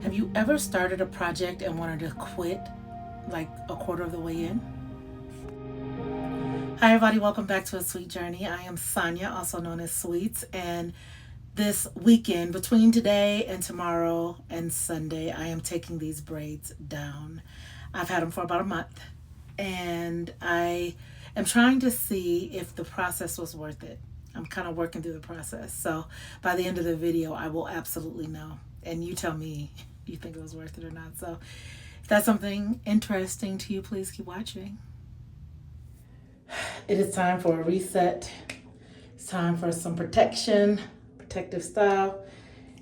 Have you ever started a project and wanted to quit like a quarter of the way in? Hi, everybody. Welcome back to A Sweet Journey. I am Sonia, also known as Sweets. And this weekend, between today and tomorrow and Sunday, I am taking these braids down. I've had them for about a month. And I am trying to see if the process was worth it. I'm kind of working through the process. So by the end of the video, I will absolutely know. And you tell me if you think it was worth it or not. So if that's something interesting to you, please keep watching. It is time for a reset. It's time for some protective style.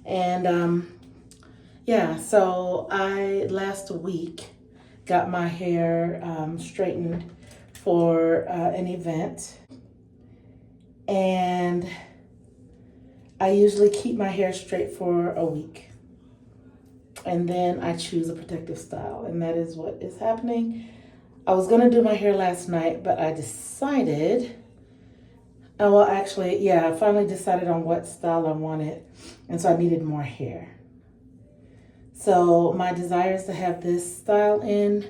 And yeah, so I last week got my hair straightened for an event. And I usually keep my hair straight for a week. And then I choose a protective style. And that is what is happening. I was going to do my hair last night, but I decided, I finally decided on what style I wanted. And so I needed more hair. So my desire is to have this style in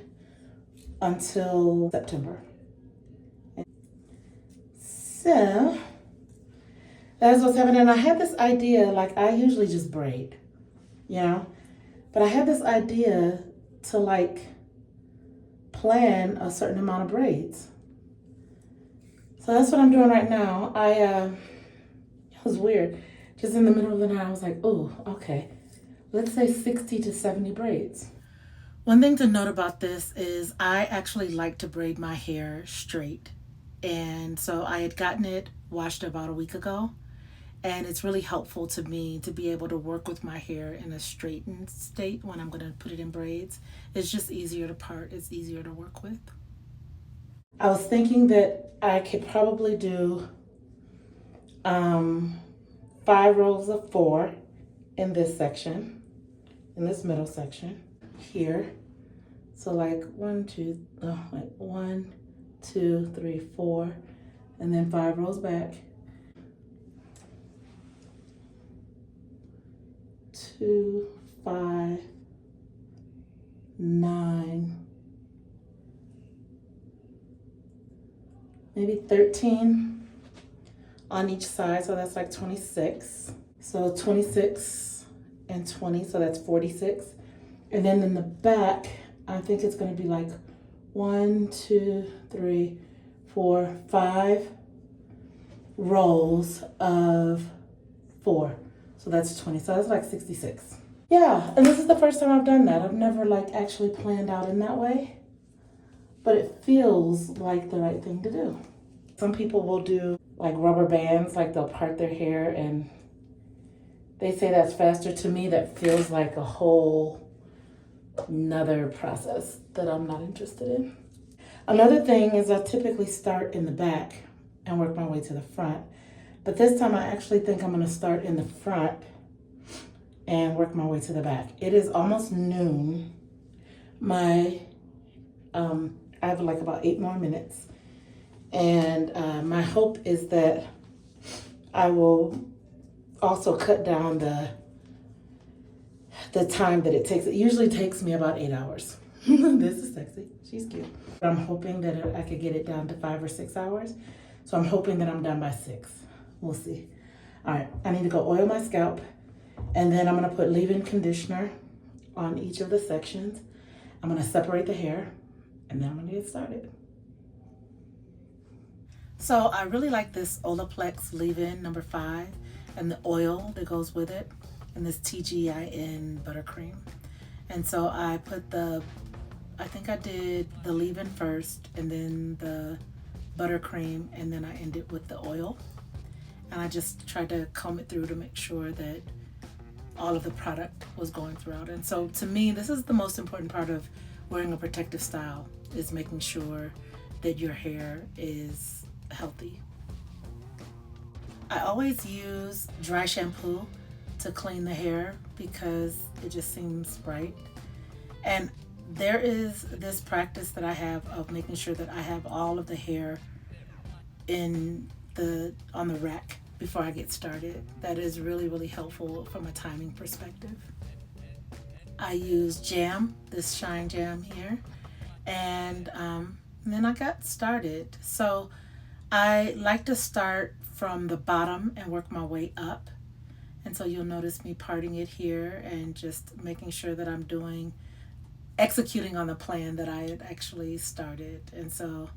until September. So that's what's happening. And I had this idea, like I usually just braid, but I had this idea to plan a certain amount of braids. So that's what I'm doing right now. It was weird. Just in the middle of the night, I was like, oh, okay. Let's say 60 to 70 braids. One thing to note about this is I actually like to braid my hair straight. And so I had gotten it washed about a week ago. And it's really helpful to me to be able to work with my hair in a straightened state when I'm going to put it in braids. It's just easier to part. It's easier to work with. I was thinking that I could probably do 5 rows of 4 in this section, in this middle section here. So like 1, 2, 3, 4, and then 5 rows back. 2, 5, 9, maybe 13 on each side, so that's like 26. So 26 and 20, so that's 46. And then in the back, I think it's going to be like 1, 2, 3, 4, 5 rows of 4. So that's 20. So that's like 66. Yeah, and this is the first time I've done that. I've never actually planned out in that way. But it feels like the right thing to do. Some people will do rubber bands, they'll part their hair, and they say that's faster. To me, that feels like a whole another process that I'm not interested in. Another thing is I typically start in the back and work my way to the front. But this time I actually think I'm going to start in the front and work my way to the back. It is almost noon. I have about 8 more minutes. And my hope is that I will also cut down the time that it takes. It usually takes me about 8 hours. This is sexy. She's cute. But I'm hoping that I could get it down to 5 or 6 hours. So I'm hoping that I'm done by 6. We'll see. All right, I need to go oil my scalp, and then I'm gonna put leave-in conditioner on each of the sections. I'm gonna separate the hair, and then I'm gonna get started. So I really like this Olaplex leave-in number 5 and the oil that goes with it, and this TGIN buttercream. And so I think I did the leave-in first, and then the buttercream, and then I ended with the oil. And I just tried to comb it through to make sure that all of the product was going throughout. And so to me, this is the most important part of wearing a protective style, is making sure that your hair is healthy. I always use dry shampoo to clean the hair because it just seems right. And there is this practice that I have of making sure that I have all of the hair on the rack before I get started. That is really, really helpful from a timing perspective. I used jam, this shine jam here, and then I got started. So I like to start from the bottom and work my way up. And so you'll notice me parting it here and just making sure that I'm executing on the plan that I had actually started. And so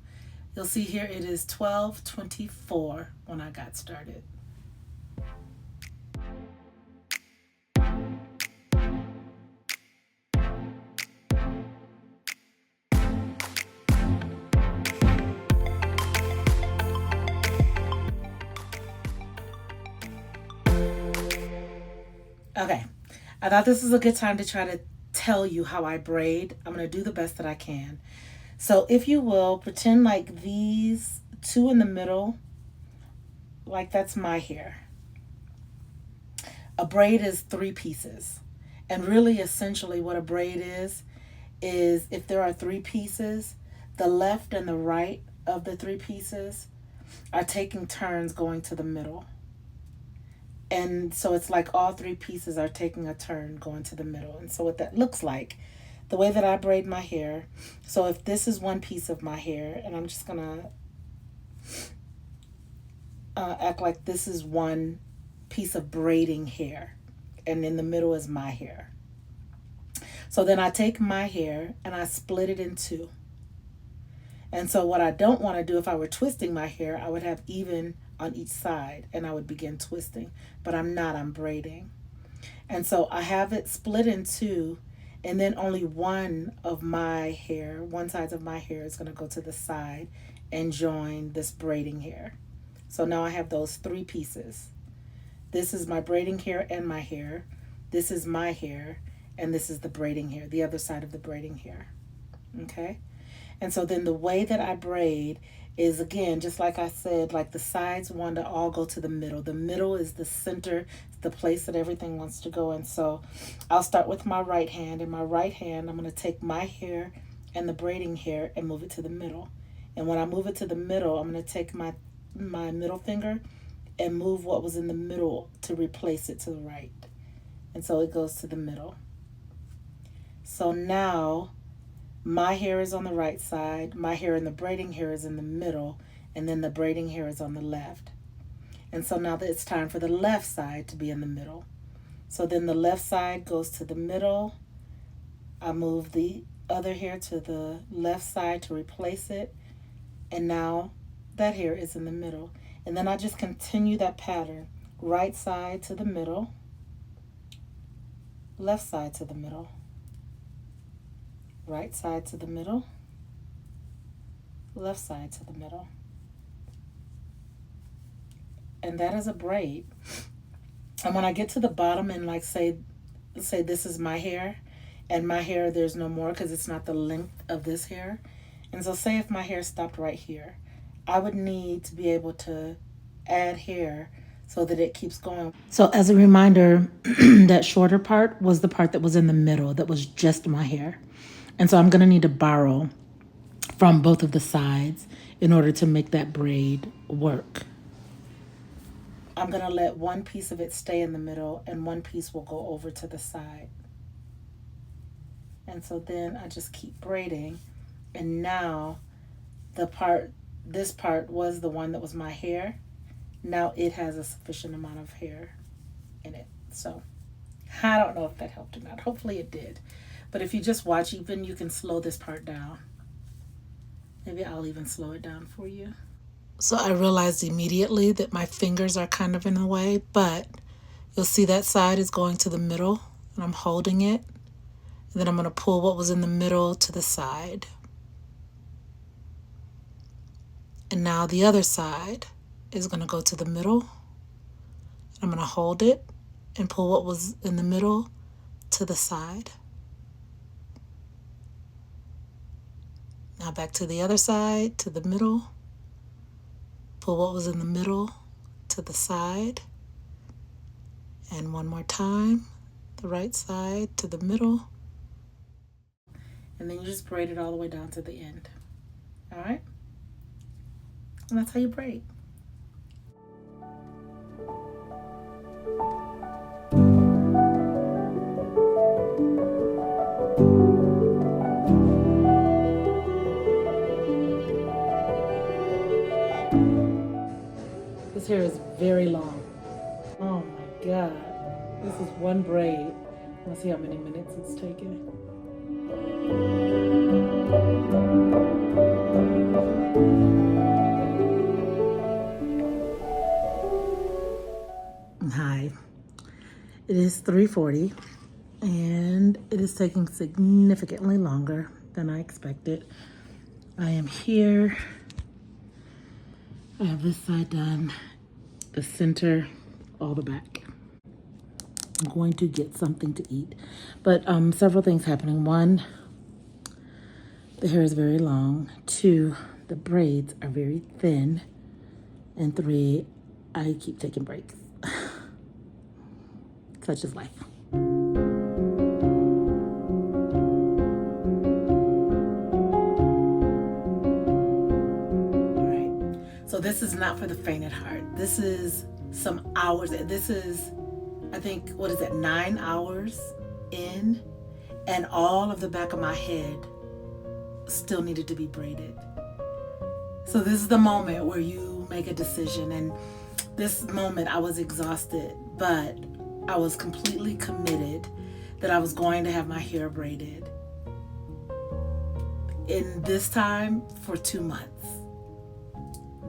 you'll see here it is 12:24 when I got started. Okay, I thought this is a good time to try to tell you how I braid. I'm going to do the best that I can. So if you will, pretend like these two in the middle, like that's my hair. A braid is three pieces. And really, essentially, what a braid is if there are three pieces, the left and the right of the three pieces are taking turns going to the middle. And so it's like all three pieces are taking a turn going to the middle. And so what that looks like, the way that I braid my hair, so if this is one piece of my hair, and I'm just gonna act like this is one piece of braiding hair, and in the middle is my hair. So then I take my hair and I split it in two. And so what I don't want to do, if I were twisting my hair, I would have even on each side and I would begin twisting, but I'm not, I'm braiding. And so I have it split in two, and then only one of my hair, one side of my hair is going to go to the side and join this braiding hair. So now I have those three pieces. This is my braiding hair and my hair. This is my hair, and this is the braiding hair, the other side of the braiding hair. Okay? And so then the way that I braid is, again, just like I said, like the sides want to all go to the middle. The middle is the center, the place that everything wants to go. And so I'll start with my right hand. In my right hand, I'm going to take my hair and the braiding hair and move it to the middle. And when I move it to the middle, I'm going to take my middle finger and move what was in the middle to replace it to the right. And so it goes to the middle. So now my hair is on the right side, my hair and the braiding hair is in the middle, and then the braiding hair is on the left. And so now it's time for the left side to be in the middle. So then the left side goes to the middle. I move the other hair to the left side to replace it. And now that hair is in the middle. And then I just continue that pattern. Right side to the middle. Left side to the middle. Right side to the middle. Left side to the middle. And that is a braid. And when I get to the bottom and like say this is my hair, and my hair there's no more because it's not the length of this hair. And so say if my hair stopped right here, I would need to be able to add hair so that it keeps going. So as a reminder, that shorter part was the part that was in the middle, that was just my hair. And so I'm going to need to borrow from both of the sides in order to make that braid work. I'm going to let one piece of it stay in the middle and one piece will go over to the side. And so then I just keep braiding. And now this part was the one that was my hair. Now it has a sufficient amount of hair in it. So I don't know if that helped or not. Hopefully it did. But if you just watch, even you can slow this part down. Maybe I'll even slow it down for you. So I realized immediately that my fingers are kind of in the way, but you'll see that side is going to the middle and I'm holding it. And then I'm going to pull what was in the middle to the side. And now the other side is going to go to the middle. I'm going to hold it and pull what was in the middle to the side. Now back to the other side, to the middle. Pull what was in the middle to the side. And one more time, the right side to the middle. And then you just braid it all the way down to the end. All right? And that's how you braid. one braid. Let's see how many minutes it's taking. Hi, it is 3:40 and it is taking significantly longer than I expected. I am here. I have this side done, the center, all the back. I'm going to get something to eat, but several things happening. One, the hair is very long. Two, the braids are very thin. And three, I keep taking breaks. Such is life. All right. So this is not for the faint at heart. This is some hours. This is, I think, what is it, 9 hours in, and all of the back of my head still needed to be braided. So this is the moment where you make a decision, and this moment I was exhausted, but I was completely committed that I was going to have my hair braided in this time for 2 months.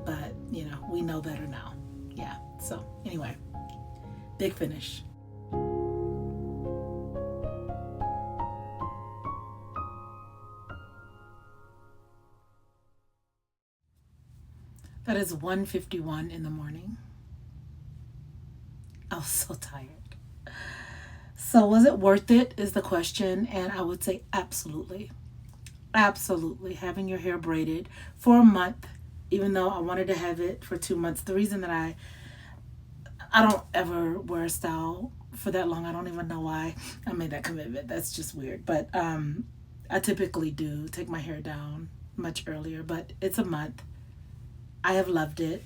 But, you know, we know better now. Yeah. So anyway, big finish. That is 1:51 in the morning. I was so tired. So was it worth it is the question, and I would say absolutely. Absolutely. Having your hair braided for a month, even though I wanted to have it for 2 months. The reason that I don't ever wear a style for that long. I don't even know why I made that commitment. That's just weird. But I typically do take my hair down much earlier, but it's a month. I have loved it.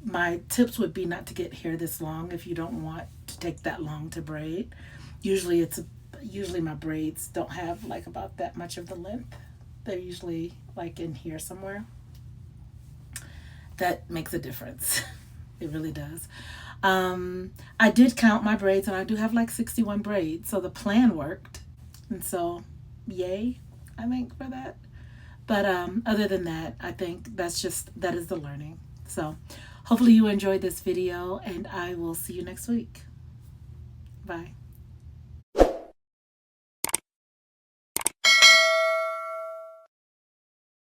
My tips would be not to get hair this long if you don't want to take that long to braid. Usually my braids don't have like about that much of the length. They're usually like in here somewhere. That makes a difference. It really does. I did count my braids, and I do have like 61 braids. So the plan worked. And so yay, I think, for that. But other than that, I think that is the learning. So hopefully you enjoyed this video, and I will see you next week. Bye.